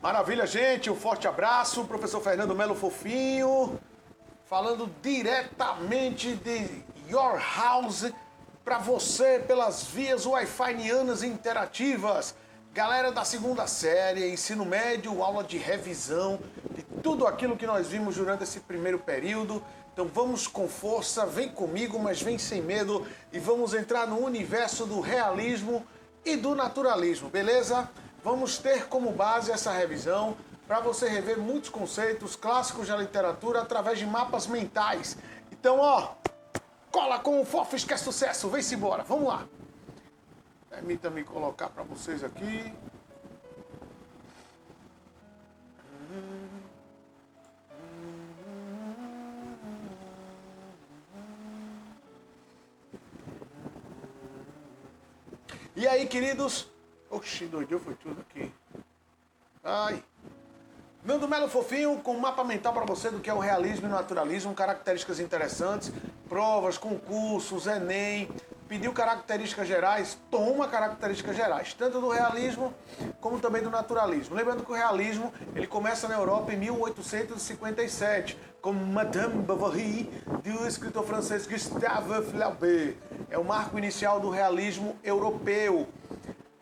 Maravilha, gente. Um forte abraço. Professor Fernando Melo Fofinho, falando diretamente de Your House para você pelas vias Wi-Fi-nianas interativas. Galera da segunda série, ensino médio, aula de revisão de tudo aquilo que nós vimos durante esse primeiro período. Então vamos com força, vem comigo, mas vem sem medo e vamos entrar no universo do realismo e do naturalismo, beleza? Vamos ter como base essa revisão para você rever muitos conceitos clássicos da literatura através de mapas mentais. Então, ó, cola com o fofo, esquece sucesso, vem-se embora, vamos lá. Permita-me colocar para vocês aqui. E aí, queridos? Oxi, doideu, foi tudo aqui. Ai. Nando Melo Fofinho com um mapa mental para você do que é o realismo e o naturalismo, características interessantes, provas, concursos, Enem. Pediu características gerais, toma características gerais, tanto do realismo como também do naturalismo. Lembrando que o realismo ele começa na Europa em 1857, com Madame Bovary, do escritor francês Gustave Flaubert. É o marco inicial do realismo europeu.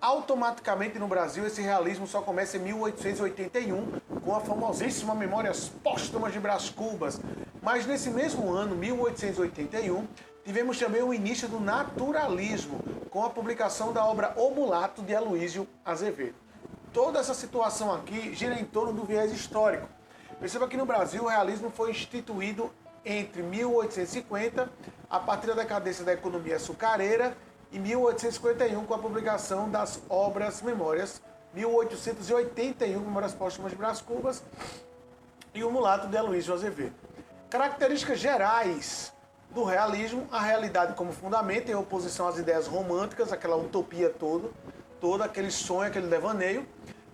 Automaticamente no Brasil esse realismo só começa em 1881 com a famosíssima Memórias Póstumas de Brás Cubas. Mas nesse mesmo ano, 1881, tivemos também o início do naturalismo com a publicação da obra O Mulato de Aloísio Azevedo. Toda essa situação aqui gira em torno do viés histórico. Perceba que no Brasil o realismo foi instituído entre 1850, a partir da decadência da economia açucareira, em 1851, com a publicação das obras Memórias, 1881, Memórias Póstumas de Brás Cubas, e O Mulato de Aloísio Azevedo. Características gerais do realismo: a realidade como fundamento, em oposição às ideias românticas, aquela utopia toda aquele sonho, aquele devaneio.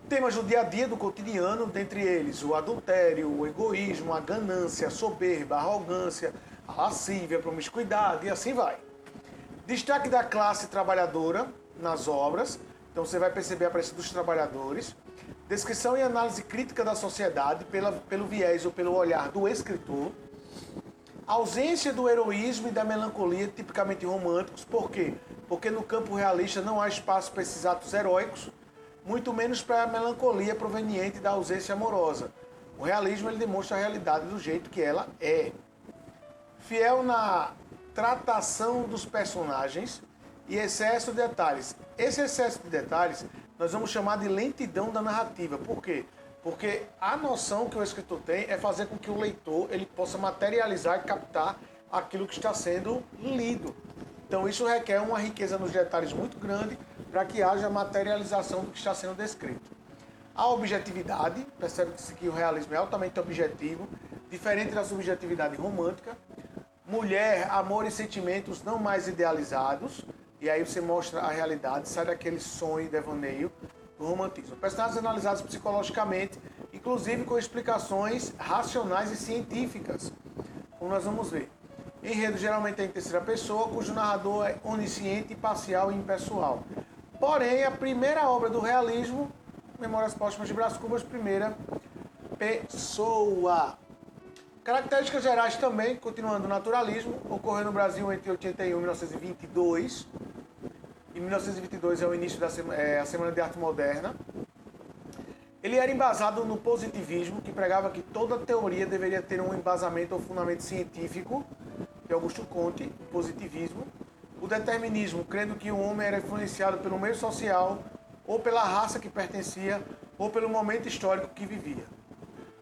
Temas do dia a dia, do cotidiano, dentre eles o adultério, o egoísmo, a ganância, a soberba, a arrogância, a lascívia, a promiscuidade e assim vai. Destaque da classe trabalhadora nas obras, então você vai perceber a presença dos trabalhadores. Descrição e análise crítica da sociedade pelo viés ou pelo olhar do escritor. Ausência do heroísmo e da melancolia tipicamente românticos. Por quê? Porque no campo realista não há espaço para esses atos heróicos, muito menos para a melancolia proveniente da ausência amorosa. O realismo ele demonstra a realidade do jeito que ela é. Fiel na tratação dos personagens e excesso de detalhes. Esse excesso de detalhes nós vamos chamar de lentidão da narrativa. Por quê? Porque a noção que o escritor tem é fazer com que o leitor ele possa materializar e captar aquilo que está sendo lido. Então isso requer uma riqueza nos detalhes muito grande para que haja materialização do que está sendo descrito. A objetividade, percebe-se que o realismo é altamente objetivo, diferente da subjetividade romântica. Mulher, amor e sentimentos não mais idealizados, e aí você mostra a realidade, sai daquele sonho e devaneio do romantismo. Personagens analisados psicologicamente, inclusive com explicações racionais e científicas, como nós vamos ver. Enredo geralmente é em terceira pessoa, cujo narrador é onisciente, parcial e impessoal. Porém, a primeira obra do realismo, Memórias Póstumas de Brás Cubas, primeira pessoa. Características gerais também, continuando o naturalismo, ocorreu no Brasil entre 81 e 1922. Em 1922 é o início da Semana de Arte Moderna. Ele era embasado no positivismo, que pregava que toda teoria deveria ter um embasamento ou fundamento científico, de Augusto Comte, positivismo. O determinismo, crendo que o homem era influenciado pelo meio social, ou pela raça que pertencia, ou pelo momento histórico que vivia.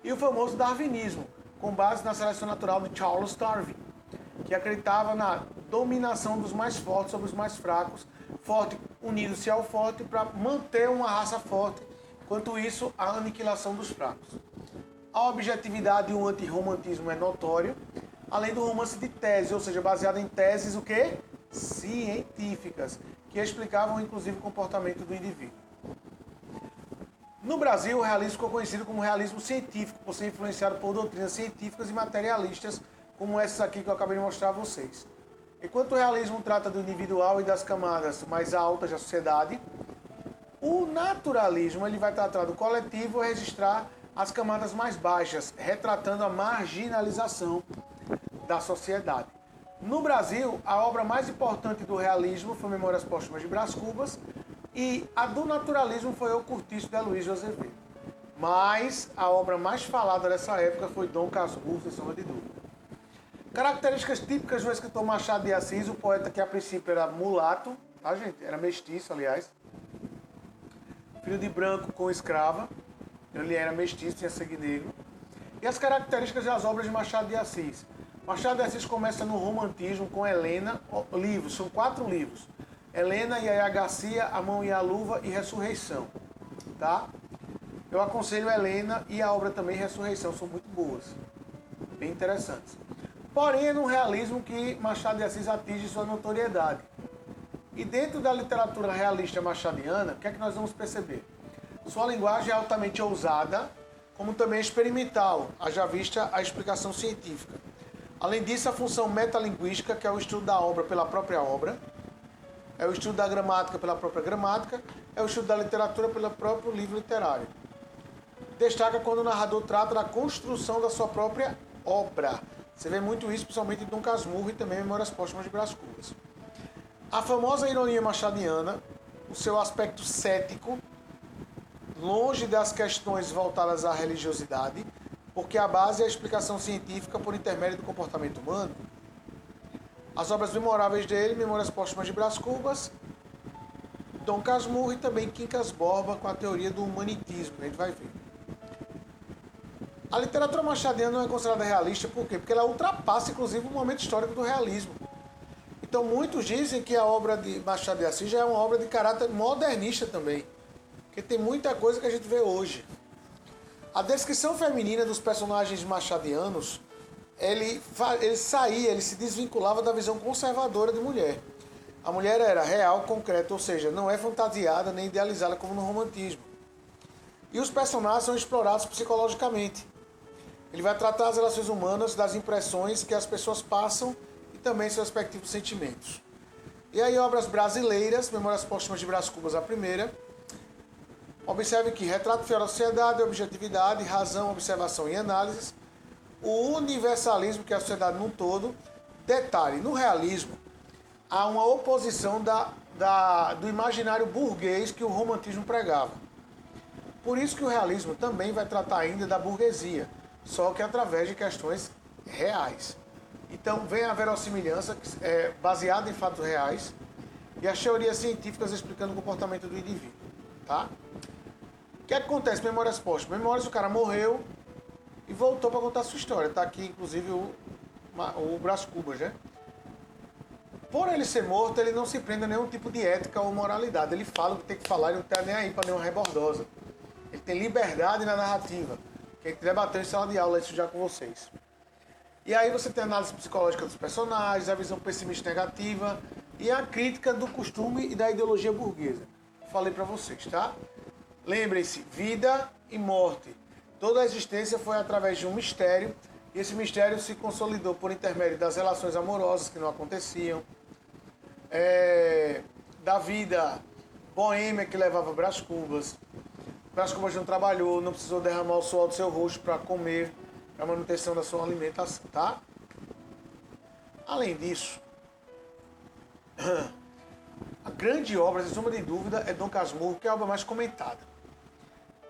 E o famoso darwinismo, com base na seleção natural de Charles Darwin, que acreditava na dominação dos mais fortes sobre os mais fracos, forte unindo-se ao forte para manter uma raça forte, enquanto isso, a aniquilação dos fracos. A objetividade e o antirromantismo é notório, além do romance de tese, ou seja, baseado em teses o quê? Científicas, que explicavam inclusive o comportamento do indivíduo. No Brasil, o realismo ficou conhecido como realismo científico, por ser influenciado por doutrinas científicas e materialistas, como essas aqui que eu acabei de mostrar a vocês. Enquanto o realismo trata do individual e das camadas mais altas da sociedade, O naturalismo ele vai tratar do coletivo e registrar as camadas mais baixas, retratando a marginalização da sociedade. No Brasil, a obra mais importante do realismo foi Memórias Póstumas de Brás Cubas e a do naturalismo foi O Curtiço de Aloysio de Azevedo. Mas a obra mais falada dessa época foi Dom Casmurro, sem sombra de dúvida. Características típicas do escritor Machado de Assis, o poeta que a princípio era mulato, tá, gente? Era mestiço, aliás. Filho de branco com escrava. Ele era mestiço, tinha sangue negro. E as características das obras de Machado de Assis. Machado de Assis começa no romantismo com Helena, livros, são 4 livros. Helena, Yaya Garcia, A Mão e a Luva e Ressurreição. Tá? Eu aconselho Helena e a obra também Ressurreição, são muito boas. Bem interessantes. Porém, é no realismo que Machado de Assis atinge sua notoriedade. E dentro da literatura realista machadiana, o que é que nós vamos perceber? Sua linguagem é altamente ousada, como também experimental, haja vista a explicação científica. Além disso, a função metalinguística, que é o estudo da obra pela própria obra, é o estudo da gramática pela própria gramática, é o estudo da literatura pelo próprio livro literário. Destaca quando o narrador trata da construção da sua própria obra. Você vê muito isso, principalmente em Dom Casmurro e também em Memórias Póstumas de Brás Cubas. A famosa ironia machadiana, o seu aspecto cético, longe das questões voltadas à religiosidade, porque a base é a explicação científica por intermédio do comportamento humano. As obras memoráveis dele, Memórias Póstumas de Brás Cubas, Dom Casmurro e também Quincas Borba com a teoria do humanitismo, a gente vai ver. A literatura machadiana não é considerada realista, por quê? Porque ela ultrapassa, inclusive, o momento histórico do realismo. Então, muitos dizem que a obra de Machado de Assis já é uma obra de caráter modernista também, porque tem muita coisa que a gente vê hoje. A descrição feminina dos personagens machadianos, ele se desvinculava da visão conservadora de mulher. A mulher era real, concreta, ou seja, não é fantasiada nem idealizada como no romantismo. E os personagens são explorados psicologicamente. Ele vai tratar as relações humanas, das impressões que as pessoas passam e também seus respectivos sentimentos. E aí, obras brasileiras, Memórias Póstumas de Brás Cubas, a primeira. Observe que retrato fiel da sociedade, objetividade, razão, observação e análise. O universalismo, que é a sociedade num todo. Detalhe, no realismo, há uma oposição do imaginário burguês que o romantismo pregava. Por isso que o realismo também vai tratar ainda da burguesia, só que através de questões reais. Então vem a verossimilhança, baseada em fatos reais, e as teorias científicas explicando o comportamento do indivíduo. Tá? O que acontece? Memórias Póstumas. Memórias, o cara morreu e voltou para contar a sua história. Está aqui, inclusive, o Brás Cubas, né? Por ele ser morto, ele não se prende a nenhum tipo de ética ou moralidade. Ele fala o que tem que falar e não está nem aí para nenhuma rebordosa. Ele tem liberdade na narrativa. Quem quiser bater em sala de aula, isso já com vocês. E aí você tem a análise psicológica dos personagens, a visão pessimista negativa e a crítica do costume e da ideologia burguesa. Falei para vocês, tá? Lembrem-se, vida e morte. Toda a existência foi através de um mistério e esse mistério se consolidou por intermédio das relações amorosas que não aconteciam, da vida boêmia que levava Brás Cubas. Brás Cubas não trabalhou, não precisou derramar o suor do seu rosto para comer, para manutenção da sua alimentação, tá? Além disso, a grande obra, sem sombra de dúvida, é Dom Casmurro, que é a obra mais comentada.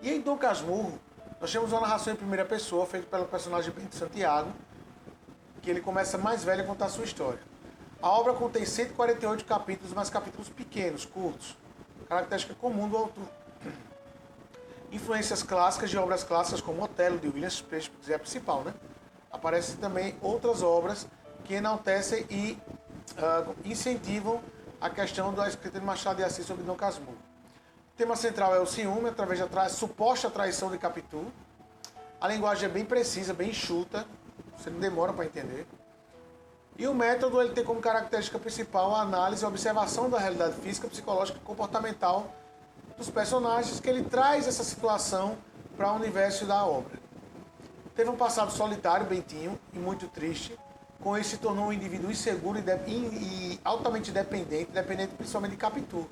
E em Dom Casmurro, nós temos uma narração em primeira pessoa, feita pelo personagem Bento Santiago, que ele começa mais velho a contar a sua história. A obra contém 148 capítulos, mas capítulos pequenos, curtos, característica comum do autor. Influências clássicas de obras clássicas como Otelo, de William Shakespeare, que é a principal, né? Aparecem também outras obras que enaltecem e incentivam a questão da escrita de Machado de Assis sobre Dom Casmurro. O tema central é o ciúme, através da suposta traição de Capitu. A linguagem é bem precisa, bem enxuta, você não demora para entender. E o método ele tem como característica principal a análise e observação da realidade física, psicológica e comportamental dos personagens, que ele traz essa situação para o universo da obra. Teve um passado solitário, Bentinho, e muito triste. Com isso se tornou um indivíduo inseguro e altamente dependente principalmente de Capitu.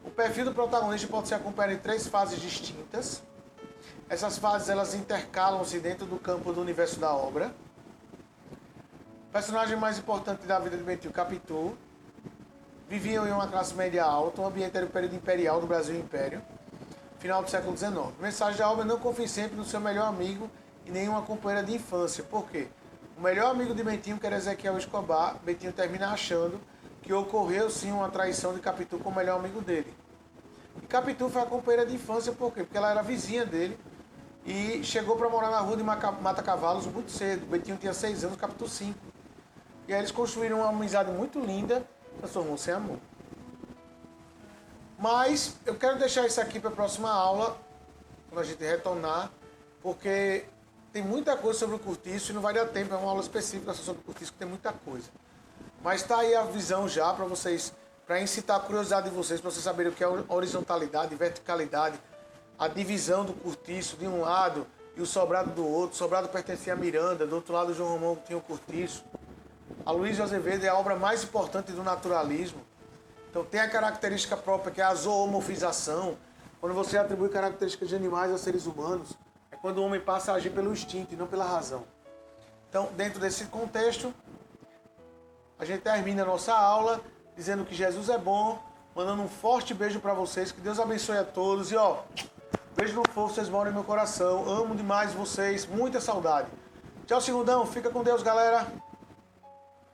O perfil do protagonista pode ser acompanhado em 3 fases distintas. Essas fases elas intercalam-se dentro do campo do universo da obra. O personagem mais importante da vida de Bentinho, Capitu, viviam em uma classe média alta, um ambiente era o período imperial do Brasil Império, final do século XIX. Mensagem da obra: não confie sempre no seu melhor amigo e nenhuma companheira de infância. Por quê? O melhor amigo de Bentinho, que era Ezequiel Escobar, Bentinho termina achando que ocorreu sim uma traição de Capitu com o melhor amigo dele. E Capitu foi a companheira de infância, por quê? Porque ela era vizinha dele e chegou para morar na rua de Mata Cavalos muito cedo. Bentinho tinha 6 anos, Capitu 5. E aí eles construíram uma amizade muito linda, transformou-se em amor. Mas eu quero deixar isso aqui para a próxima aula, quando a gente retornar, porque tem muita coisa sobre o cortiço e não vai dar tempo, é uma aula específica sobre o cortiço, que tem muita coisa. Mas está aí a visão já para vocês, para incitar a curiosidade de vocês, para vocês saberem o que é horizontalidade, verticalidade, a divisão do cortiço de um lado e o sobrado do outro. O sobrado pertencia a Miranda, do outro lado o João Romão tinha o cortiço. A Luísa Azevedo é a obra mais importante do naturalismo. Então tem a característica própria, que é a zoomorfização. Quando você atribui características de animais a seres humanos, é quando o homem passa a agir pelo instinto e não pela razão. Então, dentro desse contexto, a gente termina a nossa aula dizendo que Jesus é bom, mandando um forte beijo para vocês, que Deus abençoe a todos. E ó, beijo no fogo, vocês moram em meu coração. Amo demais vocês, muita saudade. Tchau, segundão. Fica com Deus, galera.